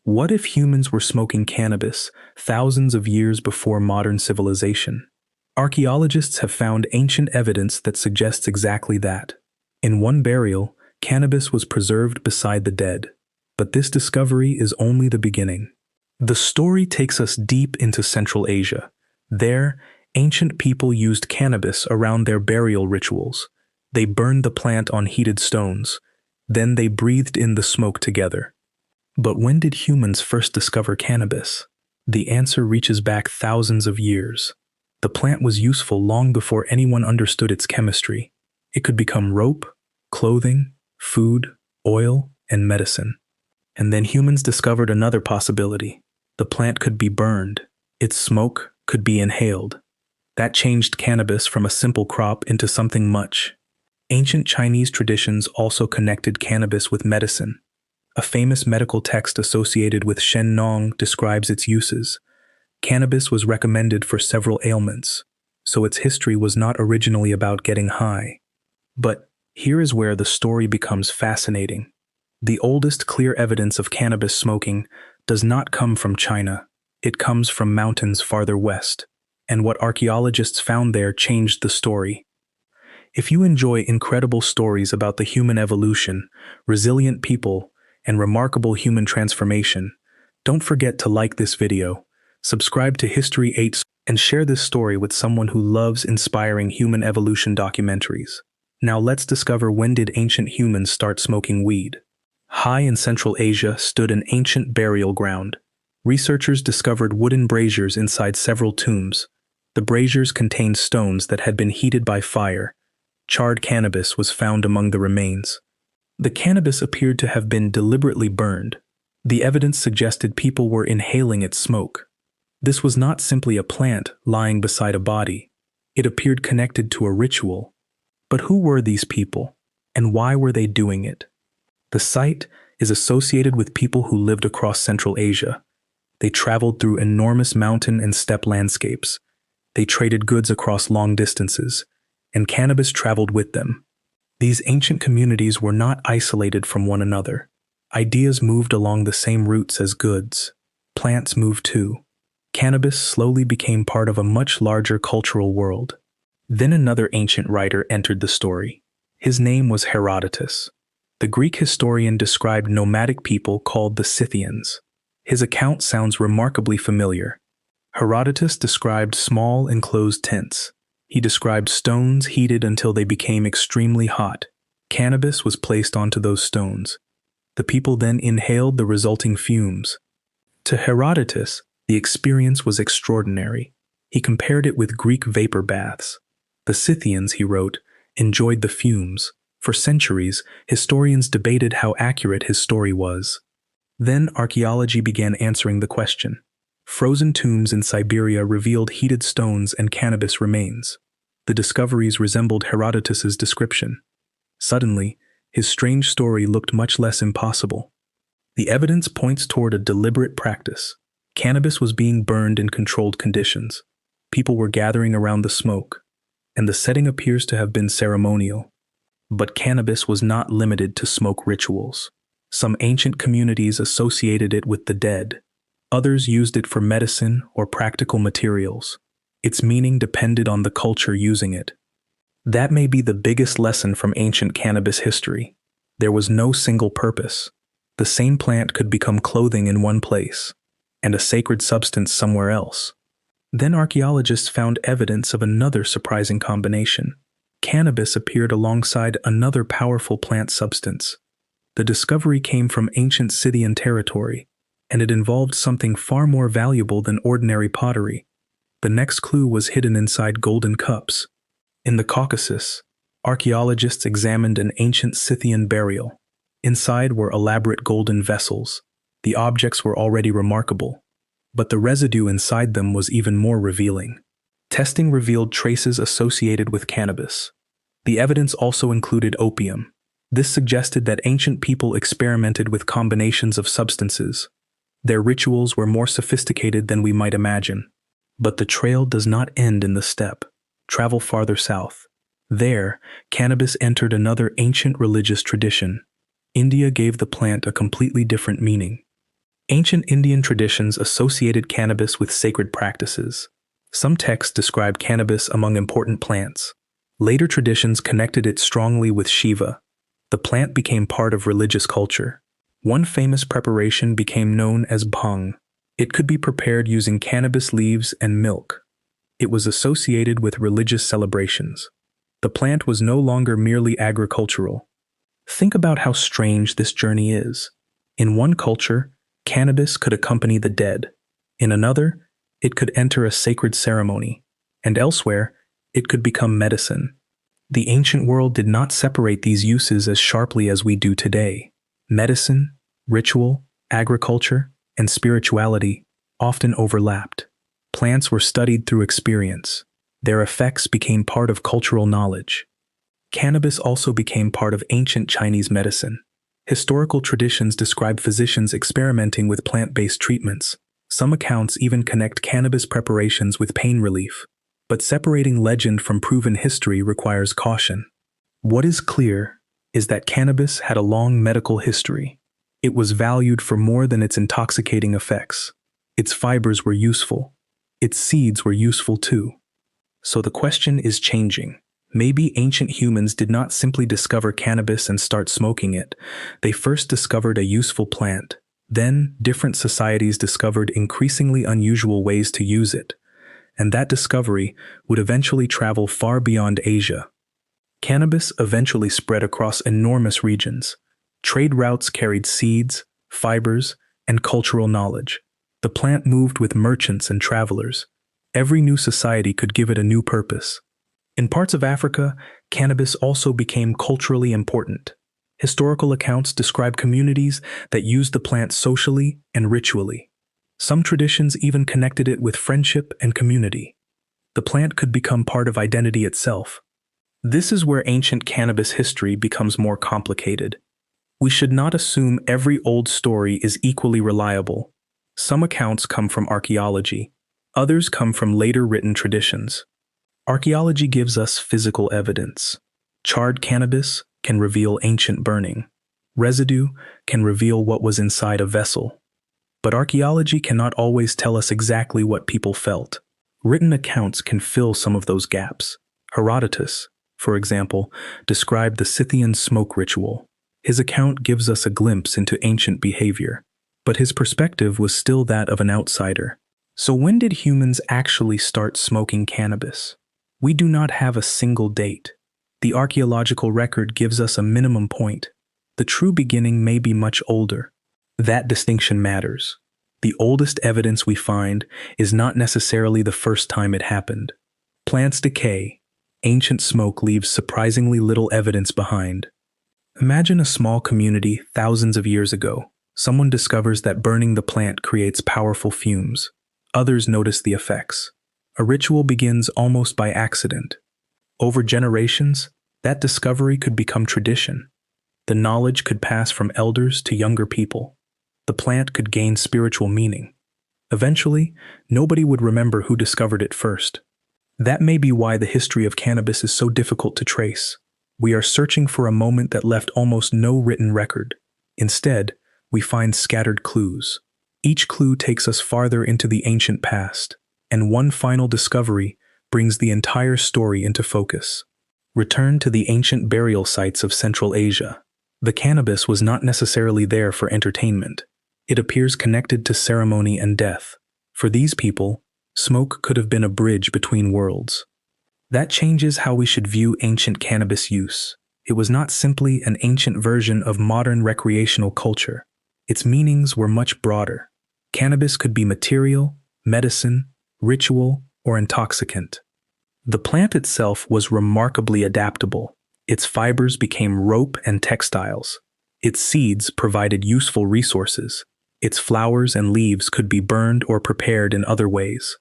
What if humans were smoking cannabis thousands of years before modern civilization? Archaeologists have found ancient evidence that suggests exactly that. In one burial, cannabis was preserved beside the dead. But this discovery is only the beginning. The story takes us deep into Central Asia. There, ancient people used cannabis around their burial rituals. They burned the plant on heated stones. Then they breathed in the smoke together. But when did humans first discover cannabis? The answer reaches back thousands of years. The plant was useful long before anyone understood its chemistry. It could become rope, clothing, food, oil, and medicine. And then humans discovered another possibility. The plant could be burned. Its smoke could be inhaled. That changed cannabis from a simple crop into something much. Ancient Chinese traditions also connected cannabis with medicine. A famous medical text associated with Shen Nong describes its uses. Cannabis was recommended for several ailments, so its history was not originally about getting high. But here is where the story becomes fascinating. The oldest clear evidence of cannabis smoking does not come from China. It comes from mountains farther west, and what archaeologists found there changed the story. If you enjoy incredible stories about the human evolution, resilient people, and remarkable human transformation, don't forget to like this video, subscribe to History 8, and share this story with someone who loves inspiring human evolution documentaries. Now let's discover, when did ancient humans start smoking weed? High in Central Asia stood an ancient burial ground. Researchers discovered wooden braziers inside several tombs. The braziers contained stones that had been heated by fire. Charred cannabis was found among the remains. The cannabis appeared to have been deliberately burned. The evidence suggested people were inhaling its smoke. This was not simply a plant lying beside a body. It appeared connected to a ritual. But who were these people, and why were they doing it? The site is associated with people who lived across Central Asia. They traveled through enormous mountain and steppe landscapes. They traded goods across long distances, and cannabis traveled with them. These ancient communities were not isolated from one another. Ideas moved along the same routes as goods. Plants moved too. Cannabis slowly became part of a much larger cultural world. Then another ancient writer entered the story. His name was Herodotus. The Greek historian described nomadic people called the Scythians. His account sounds remarkably familiar. Herodotus described small enclosed tents. He described stones heated until they became extremely hot. Cannabis was placed onto those stones. The people then inhaled the resulting fumes. To Herodotus, the experience was extraordinary. He compared it with Greek vapor baths. The Scythians, he wrote, enjoyed the fumes. For centuries, historians debated how accurate his story was. Then archaeology began answering the question. Frozen tombs in Siberia revealed heated stones and cannabis remains. The discoveries resembled Herodotus's description. Suddenly, his strange story looked much less impossible. The evidence points toward a deliberate practice. Cannabis was being burned in controlled conditions. People were gathering around the smoke, and the setting appears to have been ceremonial. But cannabis was not limited to smoke rituals. Some ancient communities associated it with the dead. Others used it for medicine or practical materials. Its meaning depended on the culture using it. That may be the biggest lesson from ancient cannabis history. There was no single purpose. The same plant could become clothing in one place, and a sacred substance somewhere else. Then archaeologists found evidence of another surprising combination. Cannabis appeared alongside another powerful plant substance. The discovery came from ancient Scythian territory, and it involved something far more valuable than ordinary pottery. The next clue was hidden inside golden cups. In the Caucasus, archaeologists examined an ancient Scythian burial. Inside were elaborate golden vessels. The objects were already remarkable, but the residue inside them was even more revealing. Testing revealed traces associated with cannabis. The evidence also included opium. This suggested that ancient people experimented with combinations of substances. Their rituals were more sophisticated than we might imagine. But the trail does not end in the steppe. Travel farther south. There, cannabis entered another ancient religious tradition. India gave the plant a completely different meaning. Ancient Indian traditions associated cannabis with sacred practices. Some texts describe cannabis among important plants. Later traditions connected it strongly with Shiva. The plant became part of religious culture. One famous preparation became known as bhang. It could be prepared using cannabis leaves and milk. It was associated with religious celebrations. The plant was no longer merely agricultural. Think about how strange this journey is. In one culture, cannabis could accompany the dead. In another, it could enter a sacred ceremony. And elsewhere, it could become medicine. The ancient world did not separate these uses as sharply as we do today. Medicine, ritual, agriculture, and spirituality often overlapped. Plants were studied through experience. Their effects became part of cultural knowledge. Cannabis also became part of ancient Chinese medicine. Historical traditions describe physicians experimenting with plant-based treatments. Some accounts even connect cannabis preparations with pain relief. But separating legend from proven history requires caution. What is clear is that cannabis had a long medical history. It was valued for more than its intoxicating effects. Its fibers were useful. Its seeds were useful too. So the question is changing. Maybe ancient humans did not simply discover cannabis and start smoking it. They first discovered a useful plant. Then, different societies discovered increasingly unusual ways to use it. And that discovery would eventually travel far beyond Asia. Cannabis eventually spread across enormous regions. Trade routes carried seeds, fibers, and cultural knowledge. The plant moved with merchants and travelers. Every new society could give it a new purpose. In parts of Africa, cannabis also became culturally important. Historical accounts describe communities that used the plant socially and ritually. Some traditions even connected it with friendship and community. The plant could become part of identity itself. This is where ancient cannabis history becomes more complicated. We should not assume every old story is equally reliable. Some accounts come from archaeology. Others come from later written traditions. Archaeology gives us physical evidence. Charred cannabis can reveal ancient burning. Residue can reveal what was inside a vessel. But archaeology cannot always tell us exactly what people felt. Written accounts can fill some of those gaps. Herodotus, for example, described the Scythian smoke ritual. His account gives us a glimpse into ancient behavior, but his perspective was still that of an outsider. So when did humans actually start smoking cannabis? We do not have a single date. The archaeological record gives us a minimum point. The true beginning may be much older. That distinction matters. The oldest evidence we find is not necessarily the first time it happened. Plants decay. Ancient smoke leaves surprisingly little evidence behind. Imagine a small community thousands of years ago. Someone discovers that burning the plant creates powerful fumes. Others notice the effects. A ritual begins almost by accident. Over generations, that discovery could become tradition. The knowledge could pass from elders to younger people. The plant could gain spiritual meaning. Eventually, nobody would remember who discovered it first. That may be why the history of cannabis is so difficult to trace. We are searching for a moment that left almost no written record. Instead, we find scattered clues. Each clue takes us farther into the ancient past, and one final discovery brings the entire story into focus. Return to the ancient burial sites of Central Asia. The cannabis was not necessarily there for entertainment. It appears connected to ceremony and death. For these people, smoke could have been a bridge between worlds. That changes how we should view ancient cannabis use. It was not simply an ancient version of modern recreational culture. Its meanings were much broader. Cannabis could be material, medicine, ritual, or intoxicant. The plant itself was remarkably adaptable. Its fibers became rope and textiles. Its seeds provided useful resources. Its flowers and leaves could be burned or prepared in other ways.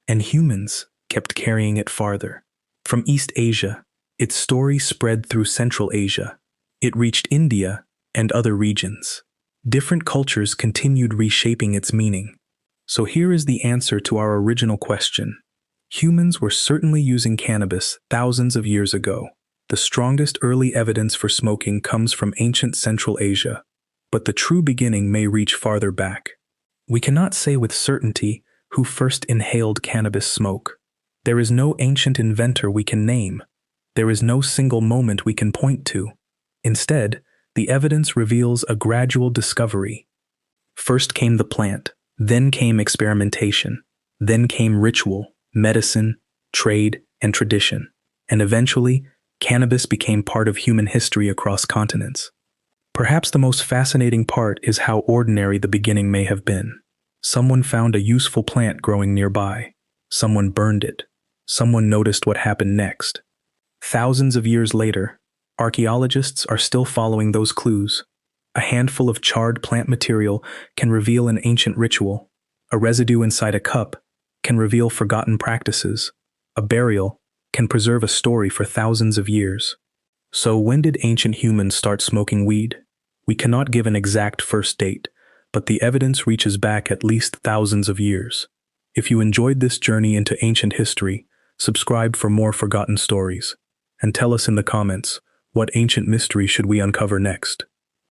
And humans kept carrying it farther. From East Asia, its story spread through Central Asia. It reached India and other regions. Different cultures continued reshaping its meaning. So here is the answer to our original question. Humans were certainly using cannabis thousands of years ago. The strongest early evidence for smoking comes from ancient Central Asia, but the true beginning may reach farther back. We cannot say with certainty who first inhaled cannabis smoke. There is no ancient inventor we can name. There is no single moment we can point to. Instead, the evidence reveals a gradual discovery. First came the plant, then came experimentation, then came ritual, medicine, trade, and tradition, and eventually, cannabis became part of human history across continents. Perhaps the most fascinating part is how ordinary the beginning may have been. Someone found a useful plant growing nearby. Someone burned it. Someone noticed what happened next. Thousands of years later, archaeologists are still following those clues. A handful of charred plant material can reveal an ancient ritual. A residue inside a cup can reveal forgotten practices. A burial can preserve a story for thousands of years. So when did ancient humans start smoking weed? We cannot give an exact first date, but the evidence reaches back at least thousands of years. If you enjoyed this journey into ancient history, subscribe for more forgotten stories. And tell us in the comments, what ancient mystery should we uncover next?